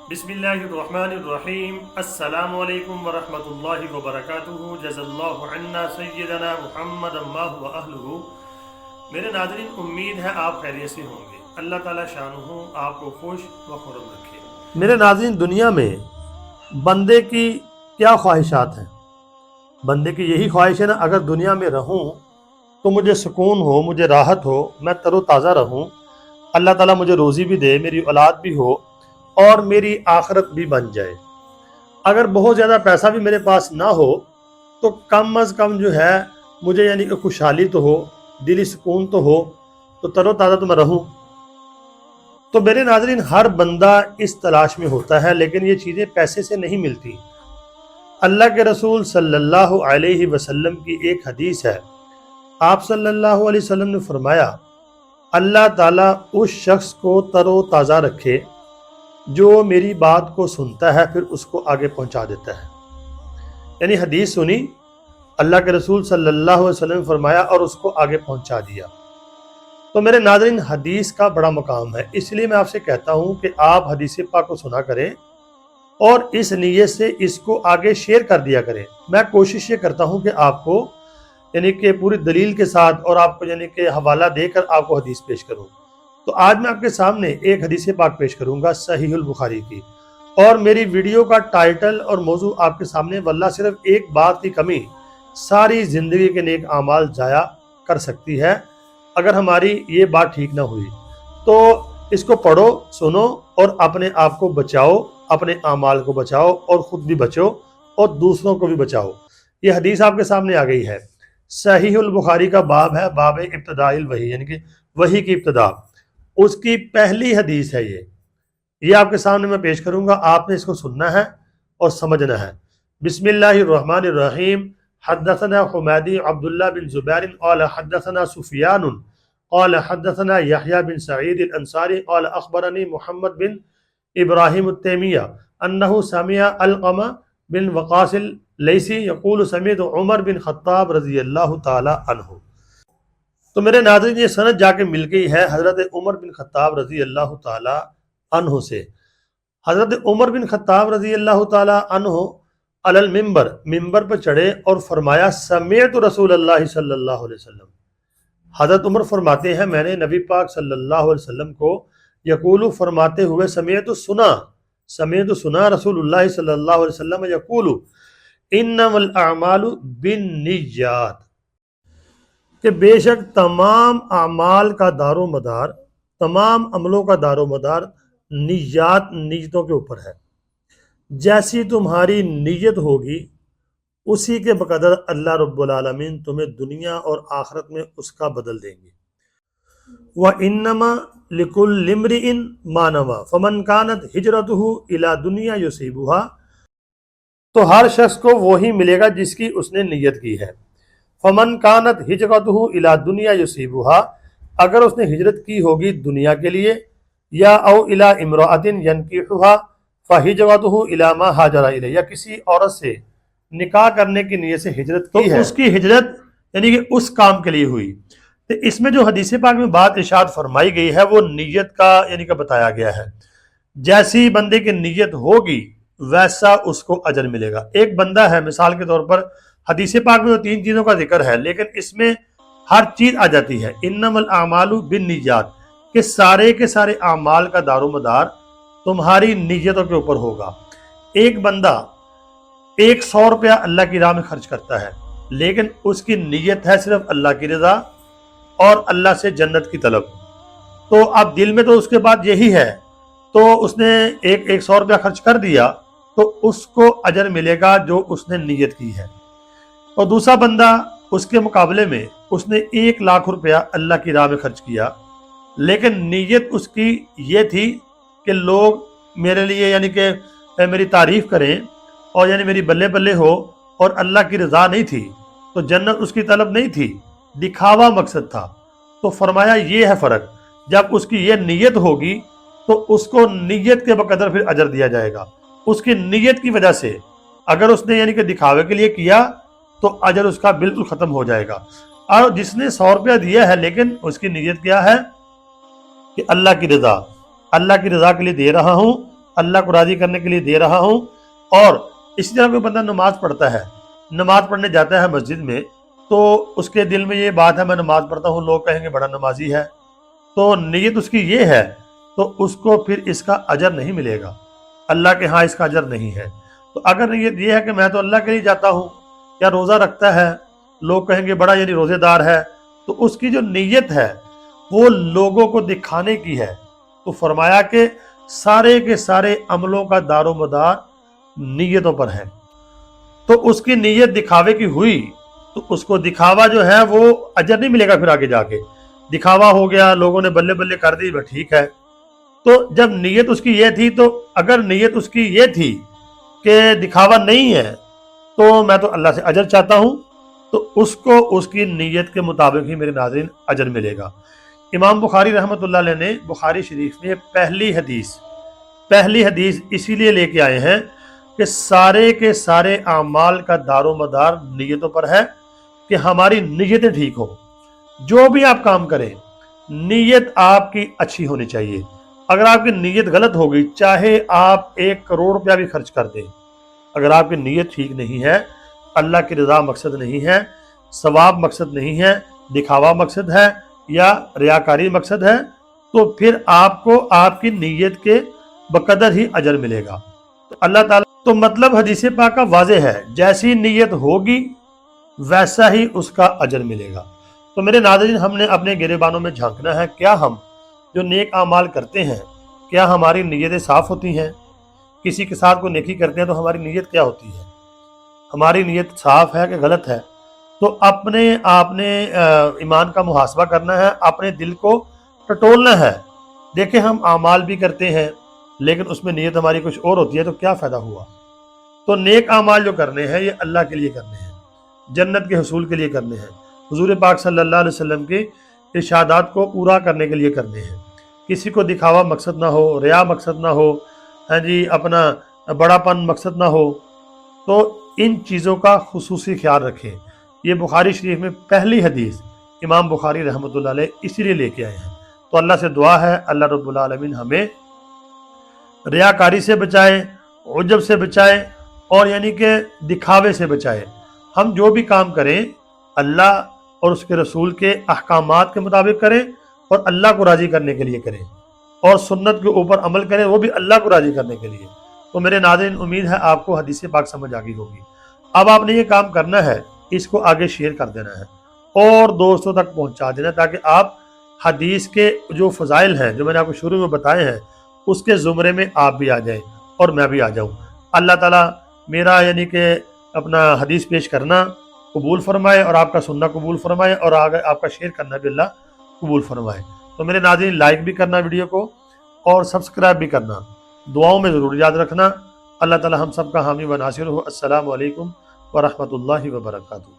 بسم اللہ الرحمن الرحیم۔ السلام علیکم ورحمۃ اللہ وبرکاتہ۔ جزا اللہ عنا سیدنا محمد ما هو اہلہ۔ میرے ناظرین، امید ہے آپ خیریت سے ہوں گے۔ اللہ تعالیٰ شانہ آپ کو خوش و خرم رکھے۔ میرے ناظرین، دنیا میں بندے کی کیا خواہشات ہیں؟ بندے کی یہی خواہش ہے نا، اگر دنیا میں رہوں تو مجھے سکون ہو، مجھے راحت ہو، میں تر و تازہ رہوں، اللہ تعالیٰ مجھے روزی بھی دے، میری اولاد بھی ہو اور میری آخرت بھی بن جائے۔ اگر بہت زیادہ پیسہ بھی میرے پاس نہ ہو تو کم از کم جو ہے مجھے یعنی کہ خوشحالی تو ہو، دلی سکون تو ہو، تو تر و تازہ تو میں رہوں۔ تو میرے ناظرین، ہر بندہ اس تلاش میں ہوتا ہے، لیکن یہ چیزیں پیسے سے نہیں ملتی۔ اللہ کے رسول صلی اللہ علیہ وسلم کی ایک حدیث ہے، آپ صلی اللہ علیہ وسلم نے فرمایا، اللہ تعالیٰ اس شخص کو تر و تازہ رکھے جو میری بات کو سنتا ہے پھر اس کو آگے پہنچا دیتا ہے۔ یعنی حدیث سنی، اللہ کے رسول صلی اللہ علیہ وسلم نے فرمایا اور اس کو آگے پہنچا دیا۔ تو میرے ناظرین، حدیث کا بڑا مقام ہے، اس لیے میں آپ سے کہتا ہوں کہ آپ حدیث پاک کو سنا کریں اور اس نیت سے اس کو آگے شیئر کر دیا کریں۔ میں کوشش یہ کرتا ہوں کہ آپ کو یعنی کہ پوری دلیل کے ساتھ اور آپ کو یعنی کہ حوالہ دے کر آپ کو حدیث پیش کروں۔ تو آج میں آپ کے سامنے ایک حدیث پاک پیش کروں گا صحیح البخاری کی، اور میری ویڈیو کا ٹائٹل اور موضوع آپ کے سامنے، واللہ صرف ایک بات کی کمی ساری زندگی کے نیک اعمال ضائع کر سکتی ہے اگر ہماری یہ بات ٹھیک نہ ہوئی۔ تو اس کو پڑھو، سنو اور اپنے آپ کو بچاؤ، اپنے اعمال کو بچاؤ اور خود بھی بچو اور دوسروں کو بھی بچاؤ۔ یہ حدیث آپ کے سامنے آ گئی ہے، صحیح البخاری کا باب ہے، باب ابتداء الوحی، یعنی کہ وحی کی ابتدا، اس کی پہلی حدیث ہے۔ یہ آپ کے سامنے میں پیش کروں گا، آپ نے اس کو سننا ہے اور سمجھنا ہے۔ بسم اللہ الرحمن الرحیم۔ حدثنا حمیدی عبداللہ بن زبیر قال حدثنا سفیان قال حدثنا یحییٰ بن سعید الانصاری قال اخبرنی محمد بن ابراہیم التیمیہ انہ سمع علقمہ بن وقاص اللیثی یقول سمعت عمر بن خطاب رضی اللہ تعالی عنہ۔ تو میرے ناظرین، یہ سند جا کے مل گئی ہے حضرت عمر بن خطاب رضی اللہ تعالی عنہ سے۔ حضرت عمر بن خطاب رضی اللہ تعالی عنہ علی المنبر، ممبر پر چڑھے اور فرمایا، سمعت رسول اللہ صلی اللہ علیہ وسلم۔ حضرت عمر فرماتے ہیں، میں نے نبی پاک صلی اللہ علیہ وسلم کو یقول فرماتے ہوئے سمعت سنا رسول اللہ صلی اللہ علیہ وسلم یقول انما الاعمال بالنیات، کہ بے شک تمام اعمال کا دار و مدار، تمام عملوں کا دار و مدار نیتوں کے اوپر ہے۔ جیسی تمہاری نیت ہوگی اسی کے بقدر اللہ رب العالمین تمہیں دنیا اور آخرت میں اس کا بدل دیں گے۔ وَإِنَّمَا لِكُلِّ امْرِئٍ مَّا نَوَىٰ فَمَنْ كَانَتْ هِجْرَتُهُ إِلَىٰ دُنْيَا يُصِيبُهَا، تو ہر شخص کو وہی ملے گا جس کی اس نے نیت کی ہے۔ فَمَنْ كَانَتْ هِجْرَتُهُ إِلَىٰ دُنْيَا يُصِيبُهَا، اگر اس نے ہجرت کی ہوگی دنیا کے لیے، یا او إِلَىٰ امْرَأَةٍ يَنْكِحُهَا فَهِجْرَتُهُ إِلَىٰ مَا هَاجَرَ إِلَيْهِ، یا کسی عورت سے نکاح کرنے کی نیت سے ہجرت کی ہے، تو اس کی ہجرت یعنی کہ اس کام کے لیے ہوئی۔ تو اس میں جو حدیث پاک میں بات ارشاد فرمائی گئی ہے وہ نیت کا یعنی کہ بتایا گیا ہے۔ جیسی بندے کی نیت ہوگی ویسا اس کو اجر ملے گا۔ ایک بندہ ہے، مثال کے طور پر حدیث پاک میں 3 چیزوں کا ذکر ہے، لیکن اس میں ہر چیز آ جاتی ہے، انما الاعمال بالنیات، کہ سارے کے سارے اعمال کا دار و مدار تمہاری نیتوں کے اوپر ہوگا۔ ایک بندہ 100 روپیہ اللہ کی راہ میں خرچ کرتا ہے، لیکن اس کی نیت ہے صرف اللہ کی رضا اور اللہ سے جنت کی طلب، تو اب دل میں تو اس کے بعد یہی ہے، تو اس نے 100 روپیہ خرچ کر دیا تو اس کو اجر ملے گا جو اس نے نیت کی ہے۔ اور دوسرا بندہ اس کے مقابلے میں اس نے 1 لاکھ روپیہ اللہ کی راہ میں خرچ کیا، لیکن نیت اس کی یہ تھی کہ لوگ میرے لیے یعنی کہ میری تعریف کریں اور یعنی میری بلے بلے ہو، اور اللہ کی رضا نہیں تھی، تو جنت اس کی طلب نہیں تھی، دکھاوا مقصد تھا۔ تو فرمایا یہ ہے فرق، جب اس کی یہ نیت ہوگی تو اس کو نیت کے بقدر پھر اجر دیا جائے گا۔ اس کی نیت کی وجہ سے اگر اس نے یعنی کہ دکھاوے کے لیے کیا تو اجر اس کا بالکل ختم ہو جائے گا۔ اور جس نے 100 روپیہ دیا ہے لیکن اس کی نیت کیا ہے کہ اللہ کی رضا کے لیے دے رہا ہوں، اللہ کو راضی کرنے کے لیے دے رہا ہوں۔ اور اسی طرح کوئی بندہ نماز پڑھتا ہے، نماز پڑھنے جاتا ہے مسجد میں، تو اس کے دل میں یہ بات ہے میں نماز پڑھتا ہوں، لوگ کہیں گے بڑا نمازی ہے، تو نیت اس کی یہ ہے، تو اس کو پھر اس کا اجر نہیں ملے گا، اللہ کے ہاں اس کا اجر نہیں ہے۔ تو اگر نیت یہ ہے کہ میں تو اللہ کے لیے جاتا ہوں، یا روزہ رکھتا ہے، لوگ کہیں گے بڑا یعنی روزے دار ہے، تو اس کی جو نیت ہے وہ لوگوں کو دکھانے کی ہے۔ تو فرمایا کہ سارے کے سارے عملوں کا دار و مدار نیتوں پر ہے۔ تو اس کی نیت دکھاوے کی ہوئی تو اس کو دکھاوا جو ہے وہ اجر نہیں ملے گا، پھر آگے جا کے دکھاوا ہو گیا، لوگوں نے بلے بلے کر دی، بس ٹھیک ہے۔ تو جب نیت اس کی یہ تھی، تو اگر نیت اس کی یہ تھی کہ دکھاوا نہیں ہے تو میں تو اللہ سے اجر چاہتا ہوں، تو اس کو اس کی نیت کے مطابق ہی میرے ناظرین اجر ملے گا۔ امام بخاری رحمۃ اللہ علیہ نے بخاری شریف میں پہلی حدیث اسی لیے لے کے آئے ہیں کہ سارے کے سارے اعمال کا دار و مدار نیتوں پر ہے، کہ ہماری نیتیں ٹھیک ہوں۔ جو بھی آپ کام کریں نیت آپ کی اچھی ہونی چاہیے۔ اگر آپ کی نیت غلط ہو گئی، چاہے آپ 1 کروڑ روپیہ بھی خرچ کر دیں، اگر آپ کی نیت ٹھیک نہیں ہے، اللہ کی رضا مقصد نہیں ہے، ثواب مقصد نہیں ہے، دکھاوا مقصد ہے یا ریاکاری مقصد ہے، تو پھر آپ کو آپ کی نیت کے بقدر ہی اجر ملے گا۔ تو اللہ تعالیٰ تو مطلب حدیث پاک کا واضح ہے، جیسی نیت ہوگی ویسا ہی اس کا اجر ملے گا۔ تو میرے ناظرین، ہم نے اپنے گریبانوں میں جھانکنا ہے، کیا ہم جو نیک اعمال کرتے ہیں کیا ہماری نیتیں صاف ہوتی ہیں؟ کسی کے ساتھ کوئی نیکی کرتے ہیں تو ہماری نیت کیا ہوتی ہے؟ ہماری نیت صاف ہے کہ غلط ہے؟ تو اپنے آپ نے ایمان کا محاسبہ کرنا ہے، اپنے دل کو ٹٹولنا ہے۔ دیکھیں ہم اعمال بھی کرتے ہیں لیکن اس میں نیت ہماری کچھ اور ہوتی ہے، تو کیا فائدہ ہوا؟ تو نیک اعمال جو کرنے ہیں یہ اللہ کے لیے کرنے ہیں، جنت کے حصول کے لیے کرنے ہیں، حضور پاک صلی اللہ علیہ وسلم کے ارشادات کو پورا کرنے کے لیے کرنے ہیں۔ کسی کو دکھاوا مقصد نہ ہو، ریا مقصد نہ ہو، ہاں جی اپنا بڑا پن مقصد نہ ہو، تو ان چیزوں کا خصوصی خیال رکھیں۔ یہ بخاری شریف میں پہلی حدیث امام بخاری رحمۃ اللہ علیہ اسی لیے لے کے آئے ہیں۔ تو اللہ سے دعا ہے اللہ رب العالمین ہمیں ریاکاری سے بچائے، عجب سے بچائے، اور یعنی کہ دکھاوے سے بچائے۔ ہم جو بھی کام کریں اللہ اور اس کے رسول کے احکامات کے مطابق کریں، اور اللہ کو راضی کرنے کے لیے کریں، اور سنت کے اوپر عمل کریں، وہ بھی اللہ کو راضی کرنے کے لیے۔ تو میرے ناظرین، امید ہے آپ کو حدیث پاک سمجھ آ گئی ہوگی۔ اب آپ نے یہ کام کرنا ہے، اس کو آگے شیئر کر دینا ہے اور دوستوں تک پہنچا دینا، تاکہ آپ حدیث کے جو فضائل ہیں جو میں نے آپ کو شروع میں بتائے ہیں اس کے زمرے میں آپ بھی آ جائیں اور میں بھی آ جاؤں۔ اللہ تعالیٰ میرا یعنی کہ اپنا حدیث پیش کرنا قبول فرمائے، اور آپ کا سننا قبول فرمائے، اور آگے آپ کا شیئر کرنا بھی اللہ قبول فرمائے۔ تو میرے ناظرین، لائک بھی کرنا ویڈیو کو اور سبسکرائب بھی کرنا، دعاؤں میں ضرور یاد رکھنا۔ اللہ تعالیٰ ہم سب کا حامی و ناصر ہو۔ السلام علیکم ورحمۃ اللہ وبرکاتہ۔